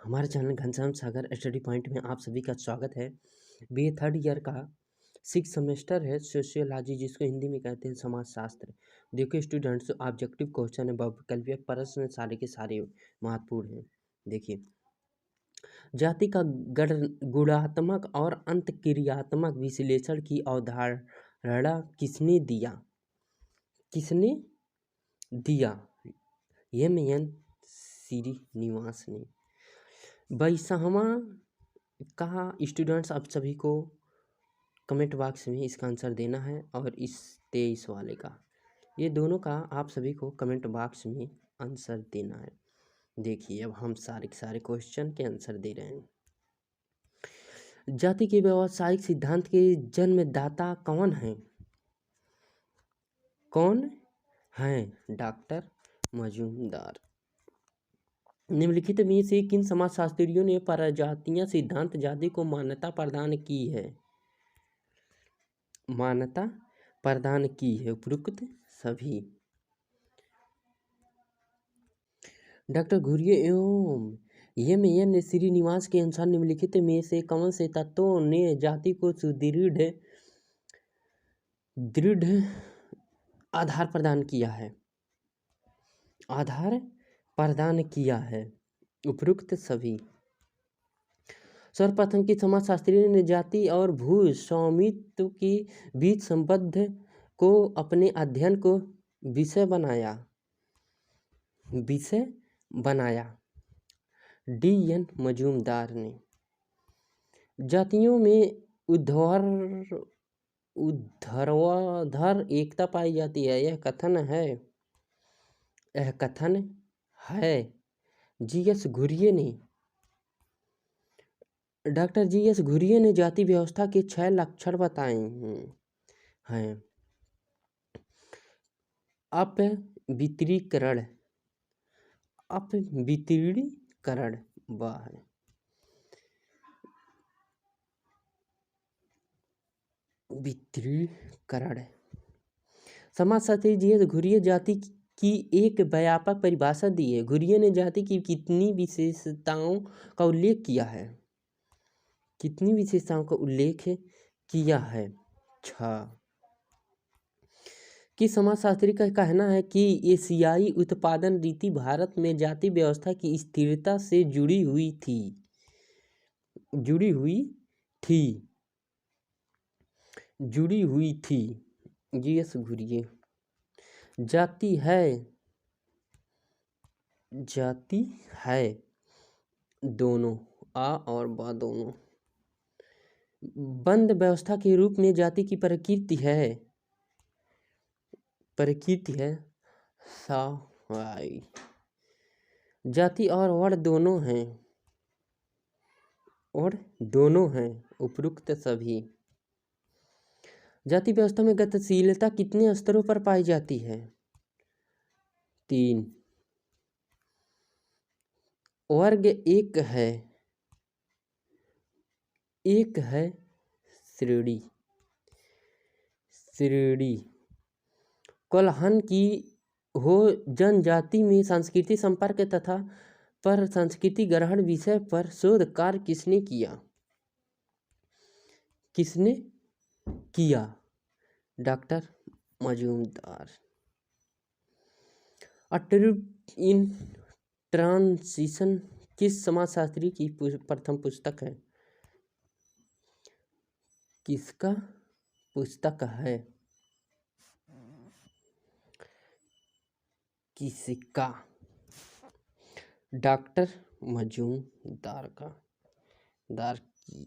हमारे चैनल घनश्याम सागर study point में आप सभी का स्वागत है। बीए थर्ड ईयर का 6 सेमेस्टर है सोशियोलॉजी, जिसको हिंदी में कहते हैं समाजशास्त्र। देखिए स्टूडेंट्स, ऑब्जेक्टिव क्वेश्चन है, बहुविकल्पीय प्रश्न सारे के सारे महत्वपूर्ण हैं। देखिए, जाति का गुणात्मक और अंतःक्रियात्मक विश्लेषण की अवधारणा किसने दिया? एम श्रीनिवास ने। 22वां का स्टूडेंट्स आप सभी को कमेंट बॉक्स में इसका आंसर देना है, और इस 23 वाले का, ये दोनों का आप सभी को कमेंट बॉक्स में आंसर देना है। देखिए, अब हम सारे के सारे क्वेश्चन के आंसर दे रहे हैं। जाति के व्यावसायिक सिद्धांत के जन्मदाता कौन है? डॉक्टर मजूमदार। निम्नलिखित में से किन समाजशास्त्रियों ने परजातीय सिद्धांत जाति को मान्यता प्रदान की है? उपरोक्त सभी। डॉक्टर घुरिये एवं एम श्रीनिवास के अनुसार निम्नलिखित में से कौन से तत्वों ने जाति को दृढ़ आधार प्रदान किया है? उपरोक्त सभी। सर्वप्रथम की समाजशास्त्रियों ने जाति और भू स्वामित्व के बीच संबंध को अपने अध्ययन को विषय बनाया। डी.एन. मजूमदार ने। जातियों में ऊर्ध्वाधर एकता पाई जाती है, यह कथन है जी.एस. घुरिये ने। Doctor GS. घुरिये ने जाति व्यवस्था के 6 लक्षण बताए हैं। अपवित्रीकरण है। वित्रीकरण। समाजशास्त्री जी.एस. घुरिये जाति की एक व्यापक परिभाषा दी है। घुरिये ने जाति की कितनी विशेषताओं का उल्लेख किया है? 6। कि समाजशास्त्री का कहना है कि एशियाई उत्पादन रीति भारत में जाति व्यवस्था की स्थिरता से जुड़ी हुई थी। जी.एस. घुरिये। जाति है दोनों, आ और बा दोनों। बंद व्यवस्था के रूप में जाति की प्रकृति है सवाई। जाति और वर्ण दोनों हैं। उपरोक्त सभी। जाति व्यवस्था में गतिशीलता कितने स्तरों पर पाई जाती है? 3। वर्ग एक है श्रेणी। कोल्हन की हो जनजाति में सांस्कृतिक संपर्क तथा पर संस्कृति ग्रहण विषय पर शोध कार्य किसने किया? Doctor Majumdar. A tribute in transition किस समाजशास्त्री की प्रथम पुस्तक है? किसका पुस्तक है? किसका? डॉक्टर मजूमदार की।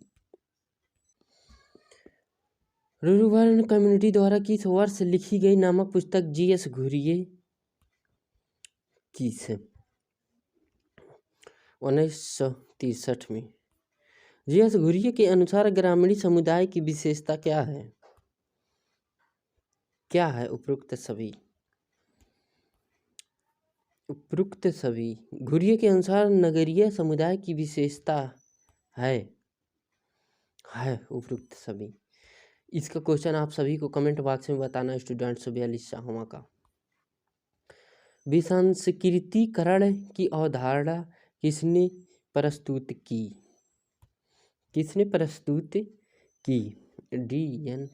रूरुवर्ण कम्युनिटी द्वारा किस वर्ष लिखी गई नामक पुस्तक जी.एस. घुरिये की है? 1963 में। जी.एस. घुरिये के अनुसार ग्रामीण समुदाय की विशेषता क्या है? उपरोक्त सभी। घुरिये के अनुसार नगरीय समुदाय की विशेषता है उपरोक्त सभी। इसका क्वेश्चन आप सभी को कमेंट बॉक्स में बताना स्टूडेंट्स। 42वां का। विसंस्कृतिकरण की अवधारणा किसने प्रस्तुत की? किसने प्रस्तुत की? D.N.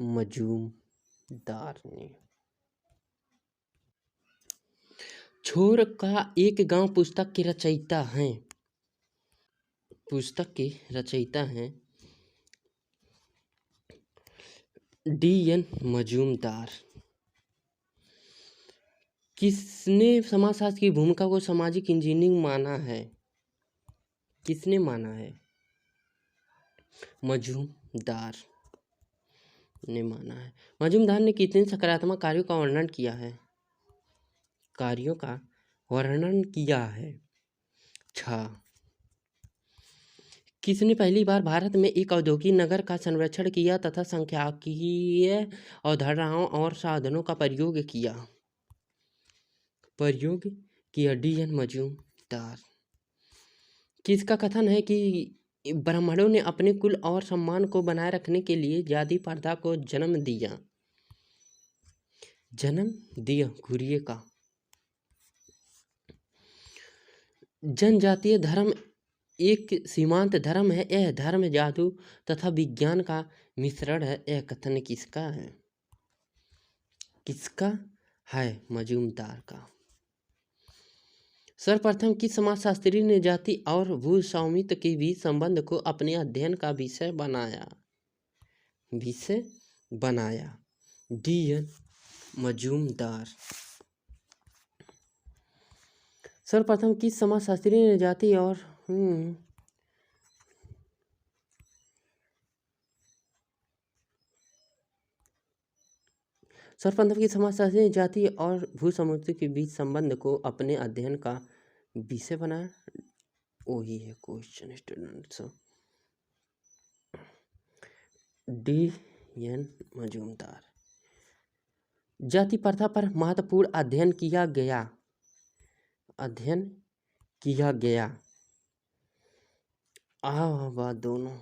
मजूमदार ने। छोर का एक गांव पुस्तक के रचयिता हैं। पुस्तक के रचयिता हैं D.N. मजूमदार। किसने समाजशास्त्र की भूमिका को सामाजिक इंजीनियरिंग माना है? किसने माना है? मजूमदार ने माना है। मजूमदार ने कितने सकारात्मक कार्यों का वर्णन किया है? कार्यों का वर्णन किया है 6। किसने पहली बार भारत में एक औद्योगिक नगर का सर्वेक्षण किया तथा सांख्यिकीय अवधारणाओं और साधनों का प्रयोग किया? D.N. मजूमदार। किसका कथन है कि ब्राह्मणों ने अपने कुल और सम्मान को बनाए रखने के लिए जाति प्रथा को जन्म दिया? घुरिये का। जनजातीय धर्म एक सीमांत धर्म है। यह धर्म जादू तथा विज्ञान का मिश्रण है। यह कथन किसका है? किसका है? मजूमदार का। सर्वप्रथम किस समाजशास्त्री ने जाति और भू स्वामित्व के बीच संबंध को अपने अध्ययन का विषय बनाया? D.N. मजूमदार। सर्वप्रथम किस समाजशास्त्री ने जाति और सर्वप्रथम की समाजशास्त्री ने जाति और भू स्वामित्व के बीच संबंध को अपने अध्ययन का विषय बनाया? वही है क्वेश्चन स्टूडेंट्स। D.N. मजूमदार। जाति प्रथा पर महत्वपूर्ण अध्ययन किया गया दोनों।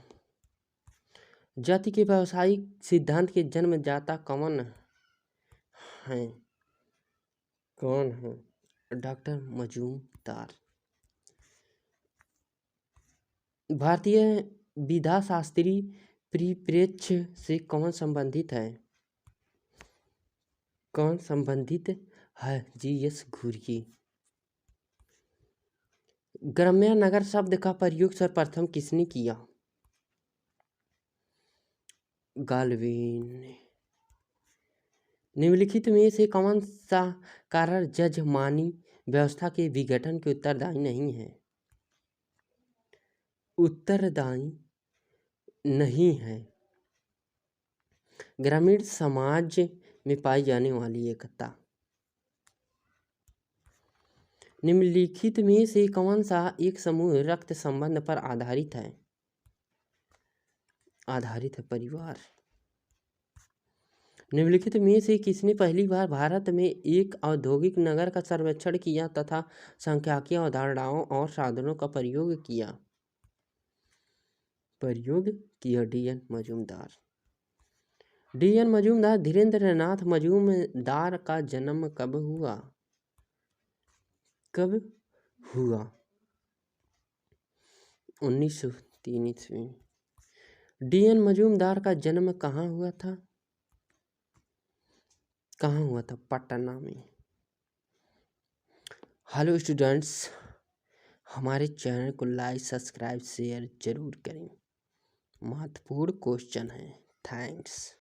जाति के व्यावसायिक सिद्धांत के जन्मदाता कौन है? डॉक्टर मजूमदार। भारतीय विधाशास्त्री परिप्रेक्ष्य से कौन संबंधित है? G.S. घुरिये। ग्राम्य नगर शब्द का प्रयोग सर्वप्रथम किसने किया? गाल्वेन ने। निम्नलिखित में से कौन सा कारण जजमानी व्यवस्था के विघटन के उत्तरदायी नहीं है? ग्रामीण समाज में पाई जाने वाली एकता। निम्नलिखित में से कौन सा एक समूह रक्त संबंध पर आधारित है? परिवार। निम्नलिखित में से किसने पहली बार भारत में एक औद्योगिक नगर का सर्वेक्षण किया तथा सांख्यिकीय अवधारणाओं और साधनों का प्रयोग किया? D.N. मजूमदार। D.N. मजूमदार धीरेन्द्रनाथ मजूमदार का जन्म कब हुआ? 1903 ईस्वी। D.N. मजूमदार का जन्म कहाँ हुआ था? पटना में। हेलो स्टूडेंट्स, हमारे चैनल को लाइक सब्सक्राइब शेयर जरूर करें। महत्वपूर्ण क्वेश्चन है। थैंक्स।